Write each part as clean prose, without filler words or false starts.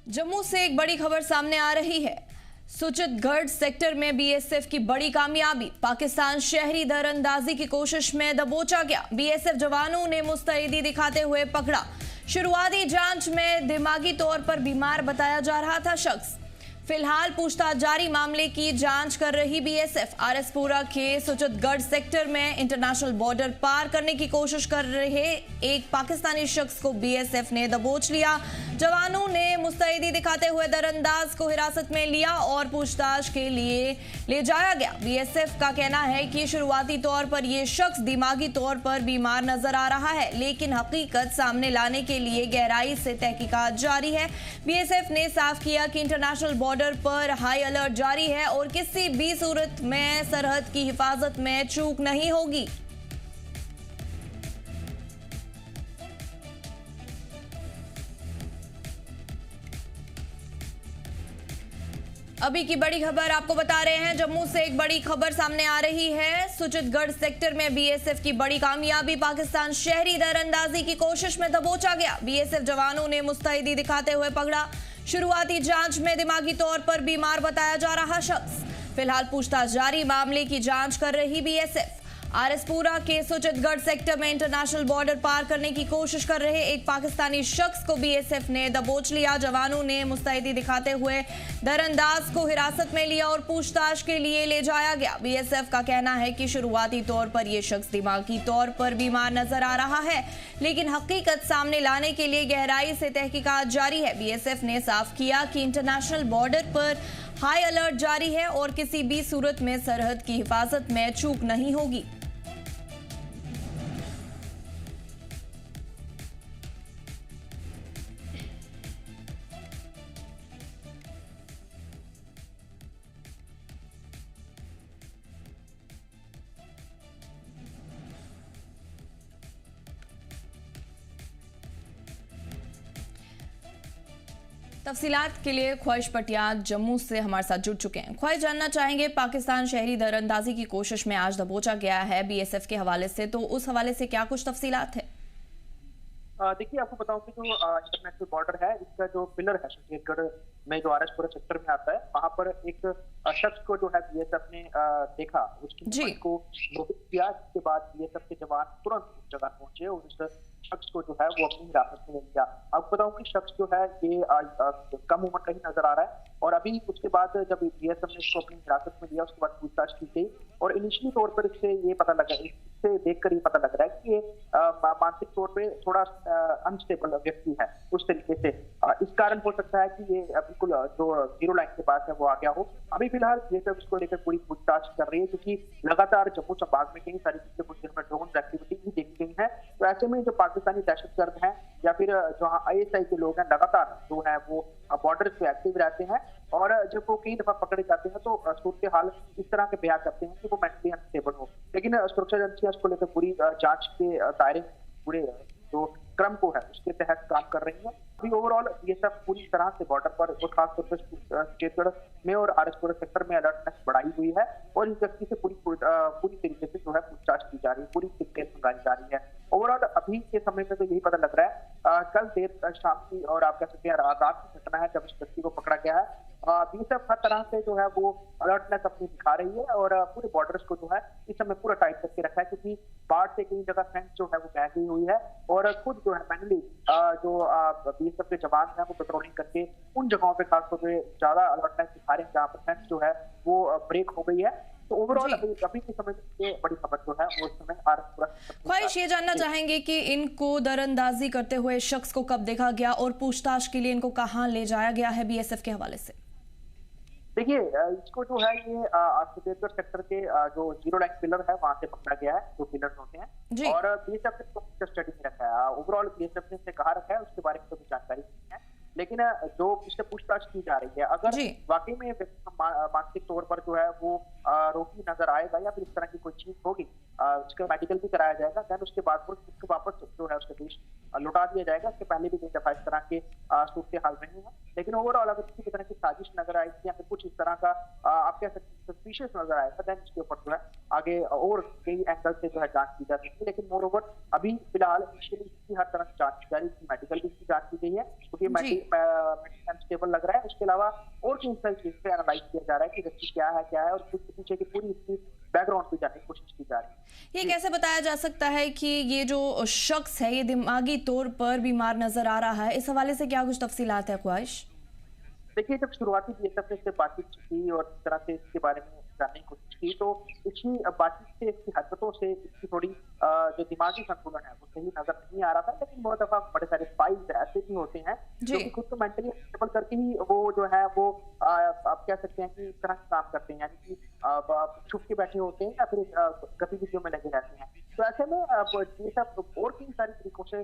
जम्मू से एक बड़ी खबर सामने आ रही है। सुचितगढ़ सेक्टर में बीएसएफ की बड़ी कामयाबी। पाकिस्तान शहरी दरअंदाजी की कोशिश में दबोचा गया। बीएसएफ जवानों ने मुस्तैदी दिखाते हुए पकड़ा। शुरुआती जांच में दिमागी तौर पर बीमार बताया जा रहा था शख्स। फिलहाल पूछताछ जारी। मामले की जांच कर रही बीएसएफ आरएसपुरा के सुचितगढ़ सेक्टर में इंटरनेशनल बॉर्डर पार करने की कोशिश कर रहे एक पाकिस्तानी शख्स को बीएसएफ ने दबोच लिया। जवानों ने मुस्तैदी दिखाते हुए दरअंदाज को हिरासत में लिया और पूछताछ के लिए ले जाया गया। बीएसएफ का कहना है कि शुरुआती तौर पर यह शख्स दिमागी तौर पर बीमार नजर आ रहा है, लेकिन हकीकत सामने लाने के लिए गहराई से तहकीकात जारी है। बीएसएफ ने साफ किया कि इंटरनेशनल बॉर्डर पर हाई अलर्ट जारी है और किसी भी सूरत में सरहद की हिफाजत में चूक नहीं होगी। अभी की बड़ी खबर आपको बता रहे हैं। जम्मू से एक बड़ी खबर सामने आ रही है। सुचितगढ़ सेक्टर में बीएसएफ की बड़ी कामयाबी। पाकिस्तान शहरी दरअंदाजी की कोशिश में दबोचा गया। बीएसएफ जवानों ने मुस्तैदी दिखाते हुए पकड़ा। शुरुआती जांच में दिमागी तौर पर बीमार बताया जा रहा शख्स। फिलहाल पूछताछ जारी। मामले की जांच कर रही बीएसएफ आरएसपुरा के सुचितगढ़ सेक्टर में इंटरनेशनल बॉर्डर पार करने की कोशिश कर रहे एक पाकिस्तानी शख्स को बीएसएफ ने दबोच लिया। जवानों ने मुस्तैदी दिखाते हुए दरअंदाज को हिरासत में लिया और पूछताछ के लिए ले जाया गया। बीएसएफ का कहना है कि शुरुआती तौर पर यह शख्स दिमागी तौर पर बीमार नजर आ रहा है, लेकिन हकीकत सामने लाने के लिए गहराई से तहकीकात जारी है। बीएसएफ ने साफ किया कि इंटरनेशनल बॉर्डर पर हाई अलर्ट जारी है और किसी भी सूरत में सरहद की हिफाजत में चूक नहीं होगी। तफसीलात के लिए ख्वाहिश पटियाल जम्मू से हमारे साथ जुड़ चुके हैं। ख्वाहिश जानना चाहेंगे, पाकिस्तान शहरी दरअंदाजी की कोशिश में आज दबोचा गया है बीएसएफ के हवाले से, तो उस हवाले से क्या कुछ तफसीलात है? देखिए, आपको बताऊं कि जो इंटरनेशनल बॉर्डर है, इसका जो पिलर है छत्तीसगढ़ में जो आरएसपुरा सेक्टर में आता है, वहां पर एक शख्स को जो है बीएसएफ ने देखा, उसकी को नोटिस किया। जिसके बाद बीएसएफ के जवान तुरंत उस जगह पहुंचे और उस शख्स को जो है वो अपनी हिरासत में ले लिया। आपको बताऊं कि शख्स जो है ये कम उम्र का ही नजर आ रहा है और अभी उसके बाद जब बीएसएफ ने इसको अपनी हिरासत में लिया, उसके बाद पूछताछ की गई और इनिशियली तौर पर इससे ये पता लगा, इससे देखकर ये पता लग रहा है कि ये मानसिक तौर पे थोड़ा अनस्टेबल व्यक्ति है। उस तरीके से इस कारण हो सकता है कि ये बिल्कुल जो जीरो लाइन के पास है वो आ गया हो। अभी फिलहाल बीएसएफ इसको लेकर पूरी पूछताछ कर रही है, क्योंकि लगातार जम्मू संभाग में कई सारी पिछले कुछ दिनों में ड्रोन एक्टिविटी भी देखी गई है। तो ऐसे में जो पाकिस्तानी दहशतगर्द हैं या फिर जो आईएसआई के लोग हैं, लगातार जो है वो बॉर्डर पे एक्टिव रहते हैं और जब वो कई दफा पकड़े जाते हैं तो सूरत हाल इस तरह के बयान करते हैं कि वो मेंटली अनस्टेबल हो। लेकिन सुरक्षा एजेंसियां इसको लेकर पूरी जांच के दायरे पूरे जो क्रम को है उसके तहत काम कर रही है। अभी ओवरऑल ये सब पूरी तरह से बॉर्डर पर और खासतौर पर छत्तीसगढ़ में और आरएसपुरा सेक्टर में अलर्टनेस बढ़ाई हुई है और इस व्यक्ति से पूरी तरीके से जो है पूछताछ की जा रही है, पूरी डिटेल मंगाई जा रही है। ओवरऑल अभी के समय में तो यही पता लग रहा है, कल देर शाम की और आप कह सकते हैं रात की घटना है जब इस व्यक्ति को पकड़ा गया है। बीएसएफ हर तरह से जो है वो अलर्टनेस अपनी दिखा रही है और पूरे बॉर्डर्स को जो है इस समय पूरा टाइट करके रखा है, क्योंकि बाढ़ से कई जगह फेंस जो है वो बह गई हुई है और खुद जो है मैनुअली जो बीएसएफ के जवान है वो पेट्रोलिंग करके उन जगहों पे खासतौर पे ज्यादा अलर्टनेस दिखा रहे हैं जहाँ पर फेंस जो है वो ब्रेक हो गई है। तो ओवरऑल अभी के समय में बड़ी खबर जो है वो इस समय आरएसपुरा। ख्वाहिश ये जानना चाहेंगे कि इनको दरअंदाजी करते हुए शख्स को कब देखा गया और पूछताछ के लिए इनको कहाँ ले जाया गया है बीएसएफ के हवाले से? देखिए, इसको जो है ये छत्तीसगढ़ सेक्टर के जो जीरो लाइन पिलर है वहां से पकड़ा गया है, जो पिलर होते हैं, और बीएसएफ ने कस्टडी में रखा है। ओवरऑल बीएसएफ ने कहा रखा है, उसके बारे में कोई जानकारी नहीं है, लेकिन जो इससे पूछताछ की जा रही है, अगर वाकई में मानसिक तौर पर जो है वो रोगी नजर आएगा या फिर इस तरह की कोई चीज होगी, उसका मेडिकल भी कराया जाएगा, देन उसके बाद उसको वापस जो है उसके देश लौटा दिया जाएगा। इसके पहले भी कई दफा इस तरह के सूरत हाल नहीं है, लेकिन ओवरऑल अगर किसी तरह की साजिश नजर आएगी या फिर कुछ इस तरह का आप कह सकते हैं सस्पिशियस नजर आएगा, देन उसके ऊपर जो है आगे और कई एंगल से जो है जांच की जा सकती है। लेकिन मोर ओवर अभी फिलहाल इसकी हर तरह की जांच की जा रही है, मेडिकल की जांच की गई है, क्योंकि स्टेबल लग रहा है। उसके अलावा और किन सारी चीज पे एनालाइज किया जा रहा है कि व्यक्ति क्या है और उसके पीछे की पूरी इसकी बैकग्राउंड पे जाने की कोशिश की जा रही है। ये कैसे बताया जा सकता है कि ये जो शख्स है ये दिमागी तौर पर बीमार नजर आ रहा है? इस हवाले से क्या कुछ तफसीलात है ख्वाहिश? देखिए, जब शुरुआती बीएसएफ ने इससे बातचीत की और इस तरह से इसके बारे में जानने की कोशिश की, तो इसकी बातचीत से, इसकी हरकतों से इसकी थोड़ी जो दिमागी संतुलन है वो सही नजर नहीं आ रहा था। लेकिन बहुत दफा बड़े सारे फाइल्स ऐसे भी होते हैं जो कि खुद को मेंटली स्टेबल करके ही वो जो है वो आप कह सकते हैं कि इस तरह से काम करते हैं, यानी कि छुप के बैठे होते हैं या फिर गतिविधियों में लगे रहते हैं। तो ऐसे में ये सब और कई सारी तरीकों से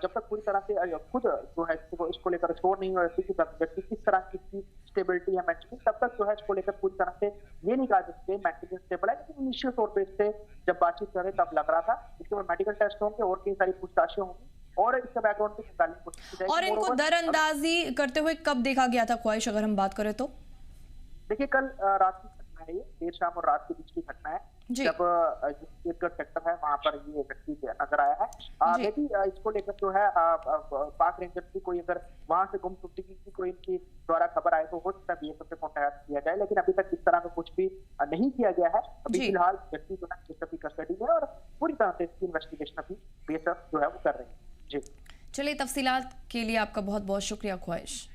जब तक पूरी तरह से खुद जो है इसको लेकर छोड़ नहीं हो व्यक्ति किस तरह की स्टेबिलिटी है मेंटली, तब तक जो है इसको लेकर पूरी तरह से ये नहीं कहा जा सकते मेंटली स्टेबल है। लेकिन इनिशियल तौर पर इससे जब बातचीत कर रहे तब लग रहा था। इसके बाद मेडिकल टेस्ट होंगे और कई सारी पूछताछें होंगी और इसका बैकग्राउंड पे निकालने की कोशिश की जाएगी। और इनको दरअंदाजी करते हुए कब देखा गया था ख्वाहिश, अगर हम बात करें तो? देखिए, कल रात की घटना है, ये देर शाम और रात के बीच की घटना है, जब केतगढ़ सेक्टर है वहां पर ये व्यक्ति नजर आया है। लेकिन इसको लेकर जो है पाक रेंजर्स की कोई अगर वहां से गुमशुदगी की कोई इनकी द्वारा खबर आए तो हो सकता है बीएसएफ से कॉन्टैक्ट किया जाए, लेकिन अभी तक इस तरह का कुछ भी नहीं किया गया है। अभी फिलहाल व्यक्ति जो है बीएसएफ की कस्टडी में और पूरी तरह से इसकी इन्वेस्टिगेशन अभी बीएसएफ जो है वो कर रही है। जी चलिए, तफसीलात के लिए आपका बहुत बहुत शुक्रिया ख्वाहिश।